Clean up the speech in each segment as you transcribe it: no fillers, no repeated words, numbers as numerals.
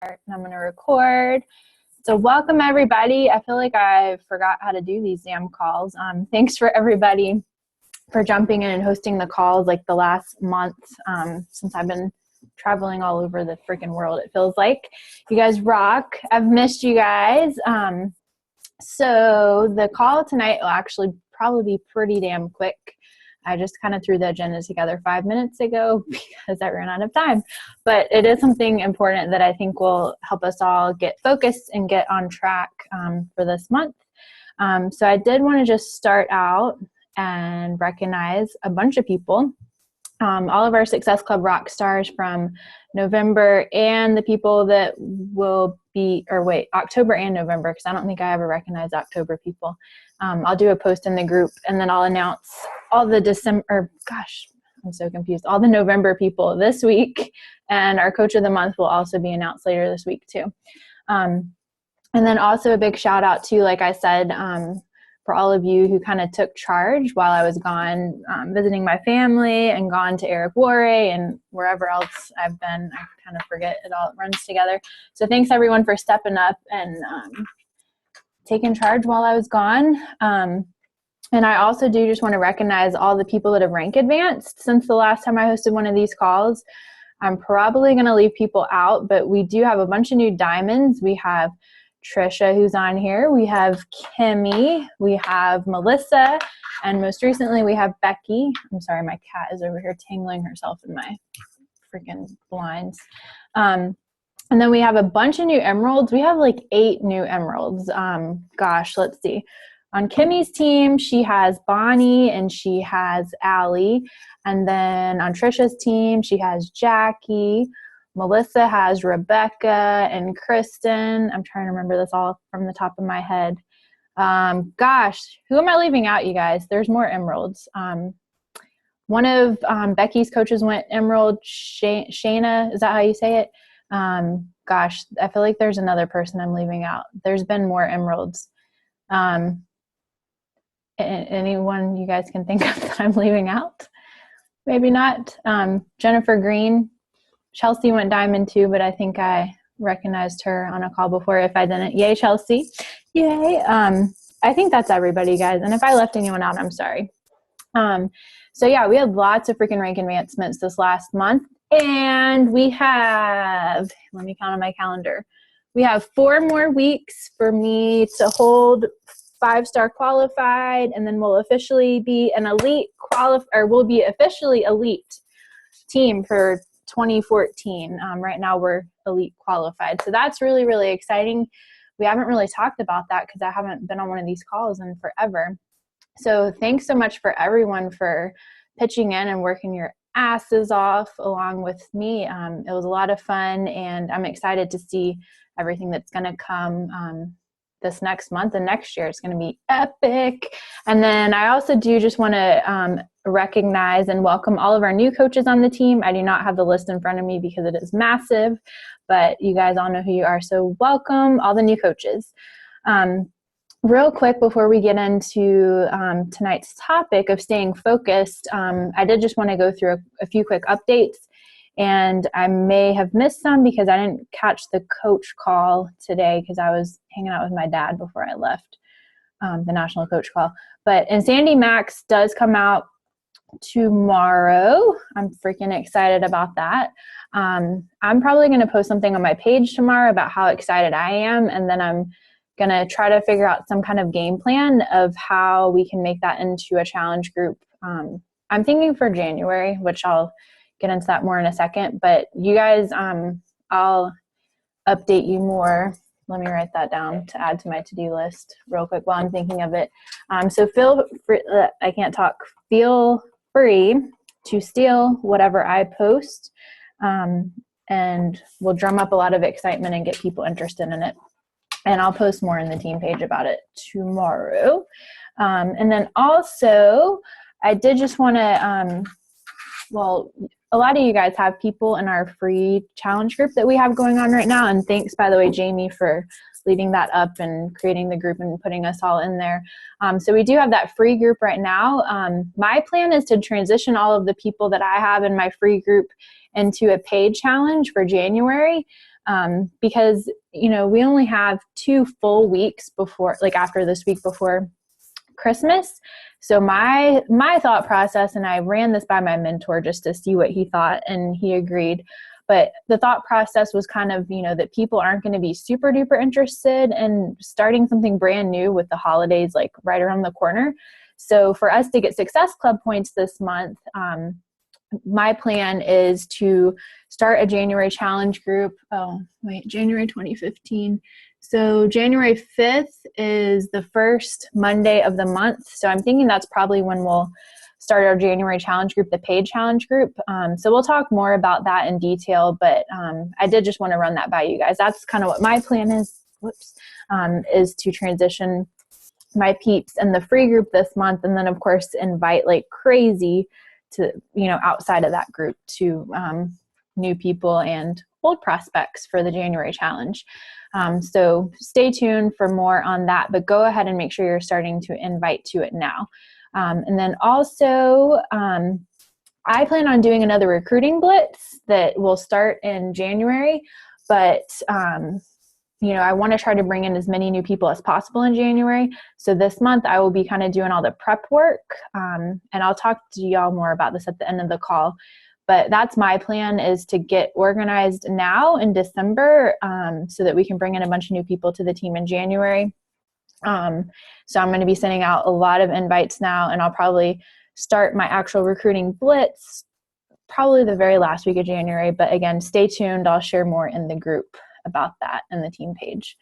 And I'm going to record. So welcome everybody. I feel like I forgot how to do these damn calls. Thanks for everybody for jumping in and hosting the calls like the last month since I've been traveling all over the freaking world. It feels like you guys rock. I've missed you guys. So the call tonight will actually probably be pretty damn quick. I just kind of threw the agenda together 5 minutes ago because I ran out of time. But it is something important that I think will help us all get focused and get on track for this month. So I did want to just start out and recognize a bunch of people. All of our Success Club rock stars from November and the people that will be, October and November, because I don't think I ever recognized October people. I'll do a post in the group and then I'll announce all the all the November people this week, and our coach of the month will also be announced later this week too. And then also a big shout out to, like I said, for all of you who kind of took charge while I was gone visiting my family and gone to Eric Worre and wherever else I've been. I kind of forget, it all runs together. So thanks everyone for stepping up and taking charge while I was gone. And I also do just want to recognize all the people that have rank advanced since the last time I hosted one of these calls. I'm probably going to leave people out, but we do have a bunch of new diamonds. We have Trisha, who's on here. We have Kimmy. We have Melissa. And most recently, we have Becky. I'm sorry, my cat is over here tangling herself in my freaking blinds. And then we have a bunch of new emeralds. We have like 8 new emeralds. Let's see. On Kimmy's team, she has Bonnie and she has Allie. And then on Trisha's team, she has Jackie. Melissa has Rebecca and Kristen. I'm trying to remember this all from the top of my head. Who am I leaving out, you guys? There's more emeralds. One of Becky's coaches went emerald. Shayna, is that how you say it? I feel like there's another person I'm leaving out. There's been more emeralds. Anyone you guys can think of that I'm leaving out? Maybe not. Jennifer Green. Chelsea went diamond too, but I think I recognized her on a call before. If I didn't, yay, Chelsea. Yay. I think that's everybody, guys. And if I left anyone out, I'm sorry. So yeah, we had lots of freaking rank advancements this last month. And we have, let me count on my calendar. We have 4 more weeks for me to hold 5-star qualified, and then we'll officially be an elite we'll be officially elite team for 2014. Right now we're elite qualified. So that's really, really exciting. We haven't really talked about that because I haven't been on one of these calls in forever. So thanks so much for everyone for pitching in and working your asses off along with me. It was a lot of fun, and I'm excited to see everything that's going to come this next month and next year. It's going to be epic. And then I also do just want to recognize and welcome all of our new coaches on the team. I do not have the list in front of me because it is massive, but you guys all know who you are. So welcome all the new coaches. Real quick before we get into tonight's topic of staying focused, I did just want to go through a few quick updates. And I may have missed some because I didn't catch the coach call today because I was hanging out with my dad before I left the national coach call. And Sandy Max does come out tomorrow. I'm freaking excited about that. I'm probably going to post something on my page tomorrow about how excited I am. And then I'm going to try to figure out some kind of game plan of how we can make that into a challenge group. I'm thinking for January, which I'll get into that more in a second, but you guys, I'll update you more. Let me write that down to add to my to-do list real quick while I'm thinking of it. So feel free, feel free to steal whatever I post, and we'll drum up a lot of excitement and get people interested in it. And I'll post more in the team page about it tomorrow. And then also, I did just want to, a lot of you guys have people in our free challenge group that we have going on right now. And thanks, by the way, Jamie, for leading that up and creating the group and putting us all in there. So we do have that free group right now. My plan is to transition all of the people that I have in my free group into a paid challenge for January. because, we only have 2 full weeks before, like after this week before Christmas. So my thought process, and I ran this by my mentor just to see what he thought, and he agreed. But the thought process was kind of, that people aren't going to be super duper interested in starting something brand new with the holidays like right around the corner. So for us to get Success Club points this month, my plan is to start a January challenge group. January 2015. So January 5th is the first Monday of the month. So I'm thinking that's probably when we'll start our January challenge group, the paid challenge group. So we'll talk more about that in detail, but I did just want to run that by you guys. That's kind of what my plan is, is to transition my peeps in the free group this month. And then of course, invite like crazy to, outside of that group to new people and old prospects for the January challenge. So stay tuned for more on that, but go ahead and make sure you're starting to invite to it now. And then also, I plan on doing another recruiting blitz that will start in January, but, I want to try to bring in as many new people as possible in January. So this month I will be kind of doing all the prep work, and I'll talk to y'all more about this at the end of the call. But that's my plan, is to get organized now in December, so that we can bring in a bunch of new people to the team in January. So I'm going to be sending out a lot of invites now, and I'll probably start my actual recruiting blitz probably the very last week of January. But again, stay tuned. I'll share more in the group about that in the team page.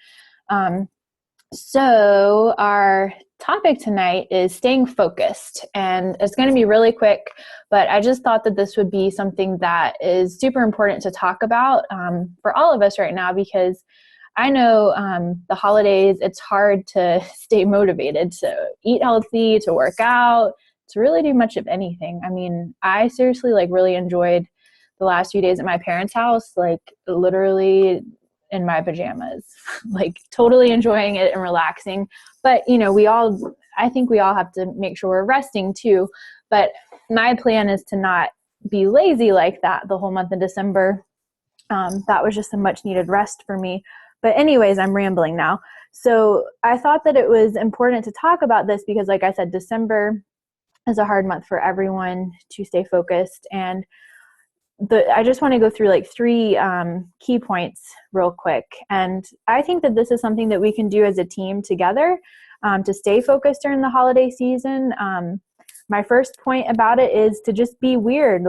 So our topic tonight is staying focused, and it's going to be really quick, but I just thought that this would be something that is super important to talk about for all of us right now, because I know the holidays, it's hard to stay motivated to eat healthy, to work out, to really do much of anything. I mean, I seriously really enjoyed the last few days at my parents' house, literally in my pajamas, totally enjoying it and relaxing. But, I think we all have to make sure we're resting too. But my plan is to not be lazy like that the whole month of December. That was just a much needed rest for me. But anyways, I'm rambling now. So I thought that it was important to talk about this because, like I said, December is a hard month for everyone to stay focused. And I just want to go through 3 key points real quick. And I think that this is something that we can do as a team together to stay focused during the holiday season. My first point about it is to just be weird,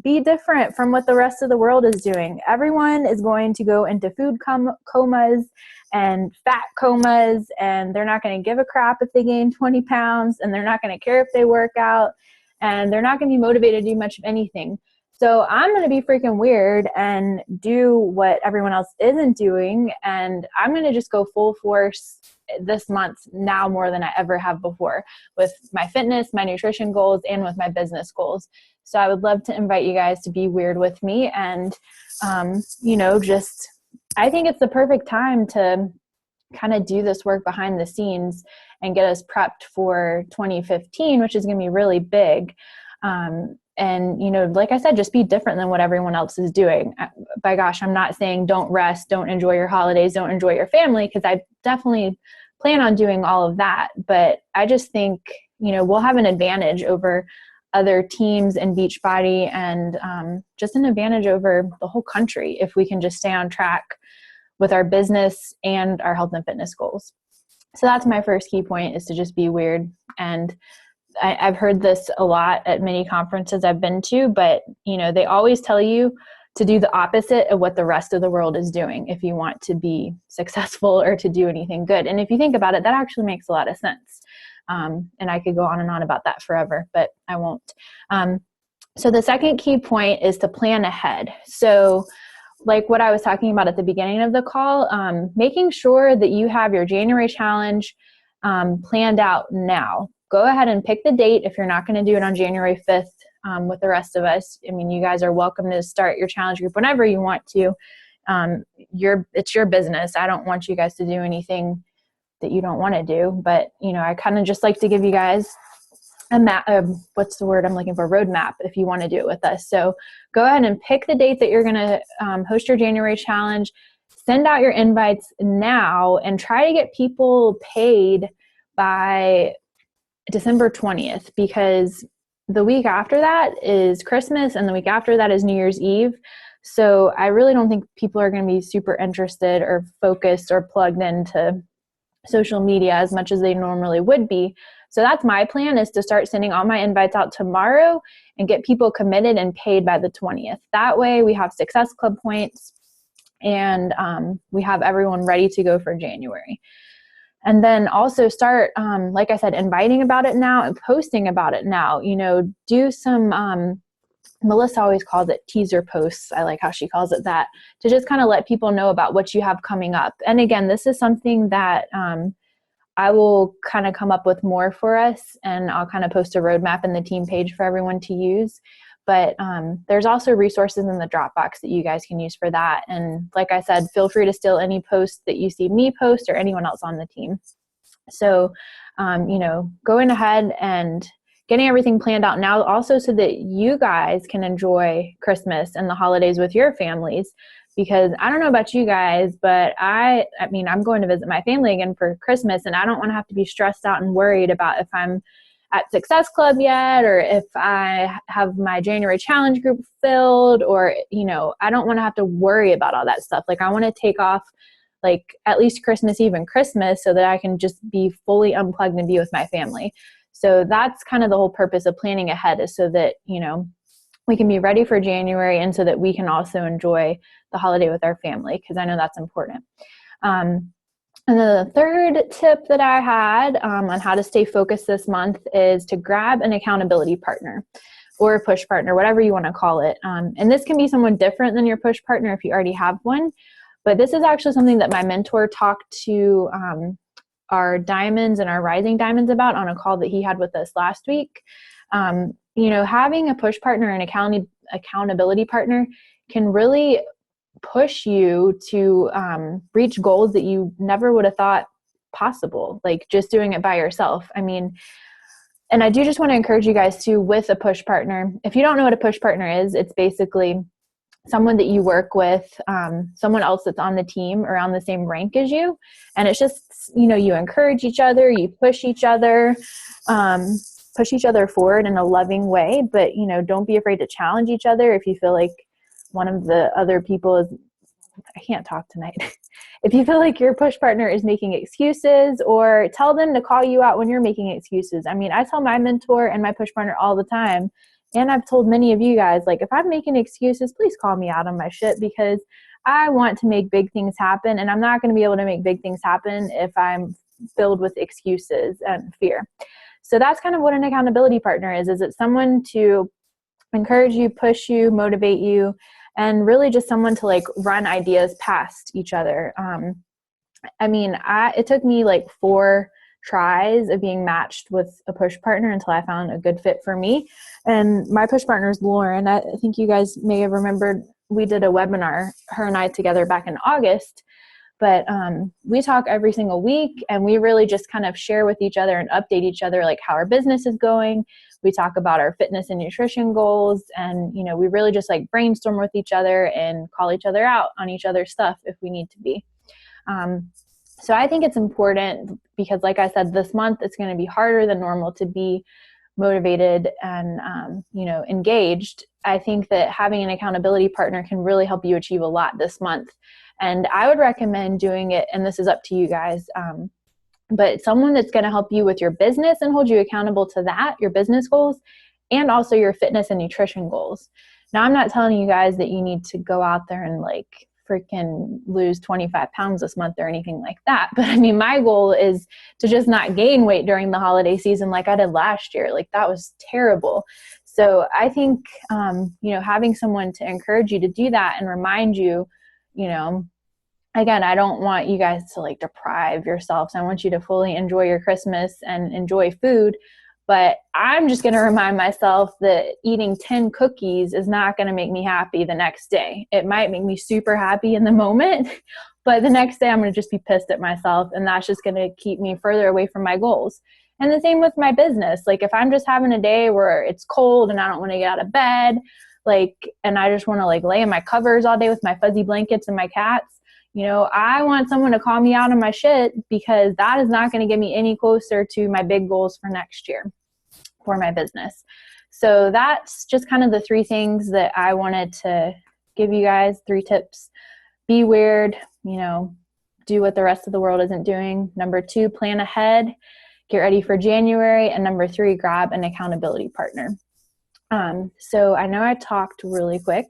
be different from what the rest of the world is doing. Everyone is going to go into food comas and fat comas, and they're not going to give a crap if they gain 20 pounds, and they're not going to care if they work out, and they're not going to be motivated to do much of anything. So I'm going to be freaking weird and do what everyone else isn't doing, and I'm going to just go full force this month now more than I ever have before with my fitness, my nutrition goals, and with my business goals. So I would love to invite you guys to be weird with me, and I think it's the perfect time to kind of do this work behind the scenes and get us prepped for 2015, which is going to be really big. And, like I said, just be different than what everyone else is doing. By gosh, I'm not saying don't rest, don't enjoy your holidays, don't enjoy your family, because I definitely plan on doing all of that. But I just think, we'll have an advantage over other teams in Beachbody, and just an advantage over the whole country if we can just stay on track with our business and our health and fitness goals. So that's my first key point, is to just be weird. And I've heard this a lot at many conferences I've been to, but they always tell you to do the opposite of what the rest of the world is doing if you want to be successful or to do anything good. And if you think about it, that actually makes a lot of sense. And I could go on and on about that forever, but I won't. So the second key point is to plan ahead. So like what I was talking about at the beginning of the call, making sure that you have your January challenge planned out now. Go ahead and pick the date if you're not going to do it on January 5th with the rest of us. I mean, you guys are welcome to start your challenge group whenever you want to. It's your business. I don't want you guys to do anything that you don't want to do. But, I kind of just like to give you guys a map, what's the word I'm looking for? Roadmap, if you want to do it with us. So go ahead and pick the date that you're going to host your January challenge. send out your invites now and try to get people paid by December 20th, because the week after that is Christmas and the week after that is New Year's Eve. So I really don't think people are going to be super interested or focused or plugged into social media as much as they normally would be. So that's my plan, is to start sending all my invites out tomorrow and get people committed and paid by the 20th. That way we have Success Club points and we have everyone ready to go for January. And then also start, like I said, inviting about it now and posting about it now. Do some, Melissa always calls it teaser posts. I like how she calls it that, to just kind of let people know about what you have coming up. And again, this is something that I will kind of come up with more for us, and I'll kind of post a roadmap in the team page for everyone to use. But there's also resources in the Dropbox that you guys can use for that. And like I said, feel free to steal any posts that you see me post or anyone else on the team. So, going ahead and getting everything planned out now also, so that you guys can enjoy Christmas and the holidays with your families. Because I don't know about you guys, but I mean, I'm going to visit my family again for Christmas, and I don't want to have to be stressed out and worried about if I'm at Success Club yet, or if I have my January challenge group filled, or, I don't want to have to worry about all that stuff. Like, I want to take off like at least Christmas Eve and Christmas so that I can just be fully unplugged and be with my family. So that's kind of the whole purpose of planning ahead, is so that, we can be ready for January, and so that we can also enjoy the holiday with our family, because I know that's important. And then the third tip that I had on how to stay focused this month is to grab an accountability partner or a push partner, whatever you want to call it. And this can be someone different than your push partner if you already have one. But this is actually something that my mentor talked to our diamonds and our rising diamonds about on a call that he had with us last week. Having a push partner and accountability partner can really push you to reach goals that you never would have thought possible, like just doing it by yourself. I mean, and I do just want to encourage you guys to, with a push partner, if you don't know what a push partner is, it's basically someone that you work with, someone else that's on the team around the same rank as you. And it's just, you encourage each other, you push each other forward in a loving way, but, don't be afraid to challenge each other. If you feel like one of the other people is, I can't talk tonight. If you feel like your push partner is making excuses, or tell them to call you out when you're making excuses. I mean, I tell my mentor and my push partner all the time, and I've told many of you guys, like, if I'm making excuses, please call me out on my shit, because I want to make big things happen, and I'm not going to be able to make big things happen if I'm filled with excuses and fear. So that's kind of what an accountability partner is it's someone to encourage you, push you, motivate you, and really just someone to like run ideas past each other. It took me like 4 tries of being matched with a push partner until I found a good fit for me. And my push partner is Lauren. I think you guys may have remembered we did a webinar, her and I together, back in August. But we talk every single week, and we really just kind of share with each other and update each other, like how our business is going. We talk about our fitness and nutrition goals, and, we really just like brainstorm with each other and call each other out on each other's stuff if we need to be. So I think it's important because, like I said, this month it's going to be harder than normal to be motivated and, engaged. I think that having an accountability partner can really help you achieve a lot this month. And I would recommend doing it, and this is up to you guys, but someone that's going to help you with your business and hold you accountable to that, your business goals, and also your fitness and nutrition goals. Now, I'm not telling you guys that you need to go out there and like freaking lose 25 pounds this month or anything like that. But I mean, my goal is to just not gain weight during the holiday season like I did last year. Like, that was terrible. So I think, having someone to encourage you to do that and remind you, again, I don't want you guys to like deprive yourselves. I want you to fully enjoy your Christmas and enjoy food. But I'm just going to remind myself that eating 10 cookies is not going to make me happy the next day. It might make me super happy in the moment, but the next day I'm going to just be pissed at myself, and that's just going to keep me further away from my goals. And the same with my business. Like, if I'm just having a day where it's cold and I don't want to get out of bed, and I just want to like lay in my covers all day with my fuzzy blankets and my cats, I want someone to call me out on my shit, because that is not going to get me any closer to my big goals for next year for my business. So that's just kind of the 3 things that I wanted to give you guys, 3 tips. Be weird, do what the rest of the world isn't doing. Number 2, plan ahead, get ready for January. And number 3, grab an accountability partner. So I know I talked really quick.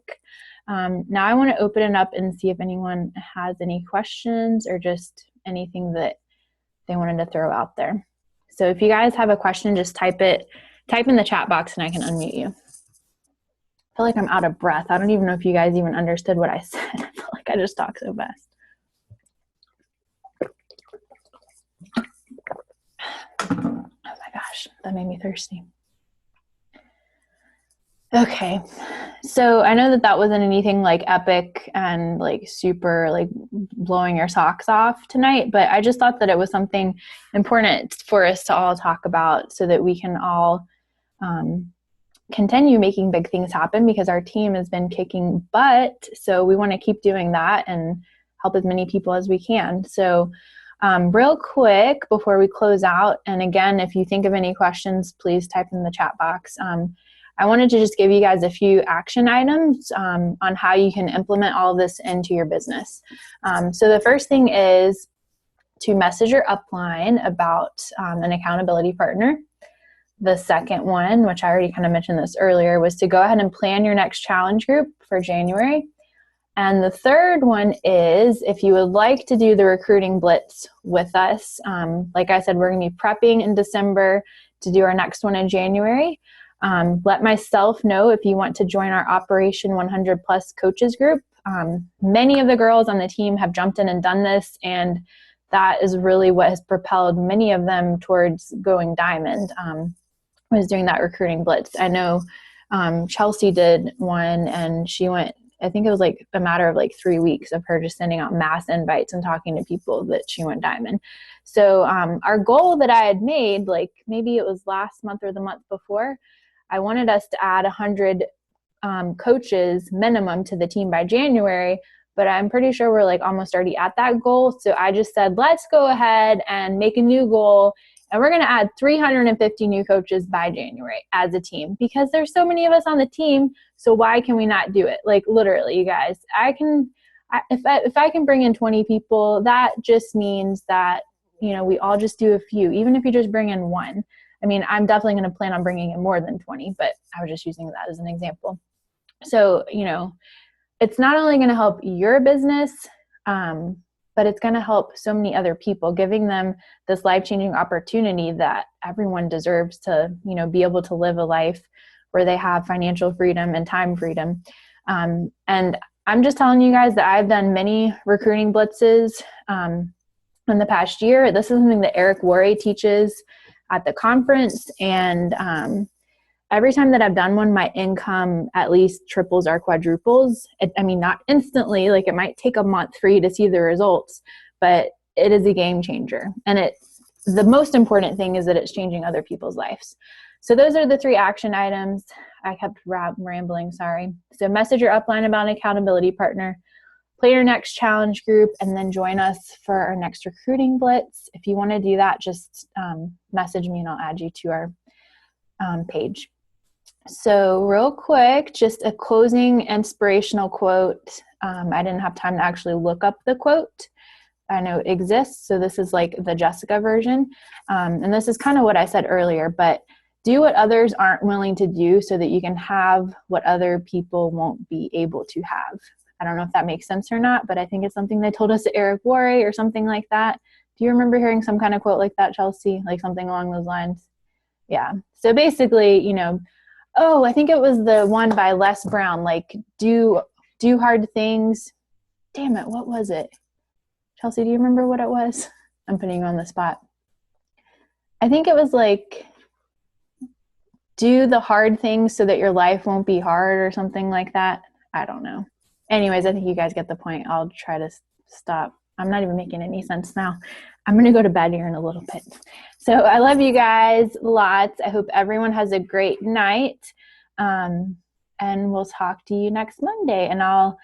Now I want to open it up and see if anyone has any questions or just anything that they wanted to throw out there. So if you guys have a question, just type in the chat box and I can unmute you. I feel like I'm out of breath. I don't even know if you guys even understood what I said. I feel like I just talk so fast. Oh my gosh, that made me thirsty. Okay, so I know that wasn't anything like epic and like super like blowing your socks off tonight, but I just thought that it was something important for us to all talk about so that we can all continue making big things happen, because our team has been kicking butt. So we want to keep doing that and help as many people as we can. So real quick before we close out, and again, if you think of any questions, please type in the chat box. I wanted to just give you guys a few action items on how you can implement all of this into your business. So the first thing is to message your upline about an accountability partner. The second one, which I already kind of mentioned this earlier, was to go ahead and plan your next challenge group for January. And the third one is, if you would like to do the recruiting blitz with us, like I said, we're going to be prepping in December to do our next one in January. Let myself know if you want to join our Operation 100 Plus coaches group. Many of the girls on the team have jumped in and done this, and that is really what has propelled many of them towards going diamond, was doing that recruiting blitz. I know Chelsea did one, and she went, I think it was like a matter of like 3 weeks of her just sending out mass invites and talking to people, that she went diamond. So our goal that I had made, like maybe it was last month or the month before, I wanted us to add 100 coaches minimum to the team by January, but I'm pretty sure we're like almost already at that goal. So I just said, let's go ahead and make a new goal, and we're going to add 350 new coaches by January as a team, because there's so many of us on the team. So why can we not do it? Like literally, you guys, if I can bring in 20 people, that just means that, we all just do a few, even if you just bring in 1. I mean, I'm definitely going to plan on bringing in more than 20, but I was just using that as an example. So, it's not only going to help your business, but it's going to help so many other people, giving them this life-changing opportunity that everyone deserves to, be able to live a life where they have financial freedom and time freedom. And I'm just telling you guys that I've done many recruiting blitzes in the past year. This is something that Eric Worre teaches at the conference, and every time that I've done one, my income at least triples or quadruples. Not instantly, like it might take a month for you to see the results, but it is a game changer. And the most important thing is that it's changing other people's lives. So those are the 3 action items. I kept rambling, sorry. So message your upline about an accountability partner, play your next challenge group, and then join us for our next recruiting blitz. If you want to do that, just message me and I'll add you to our page. So real quick, just a closing inspirational quote. I didn't have time to actually look up the quote. I know it exists, so this is like the Jessica version. And this is kind of what I said earlier, but do what others aren't willing to do so that you can have what other people won't be able to have. I don't know if that makes sense or not, but I think it's something they told us at Eric Worre or something like that. Do you remember hearing some kind of quote like that, Chelsea? Like something along those lines? Yeah. So basically, I think it was the one by Les Brown, like do hard things. Damn it, what was it? Chelsea, do you remember what it was? I'm putting you on the spot. I think it was like, do the hard things so that your life won't be hard or something like that. I don't know. Anyways, I think you guys get the point. I'll try to stop. I'm not even making any sense now. I'm going to go to bed here in a little bit. So I love you guys lots. I hope everyone has a great night. And we'll talk to you next Monday. And I'll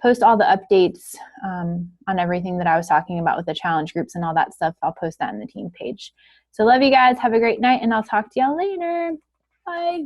post all the updates on everything that I was talking about with the challenge groups and all that stuff. I'll post that in the team page. So love you guys. Have a great night, and I'll talk to y'all later. Bye.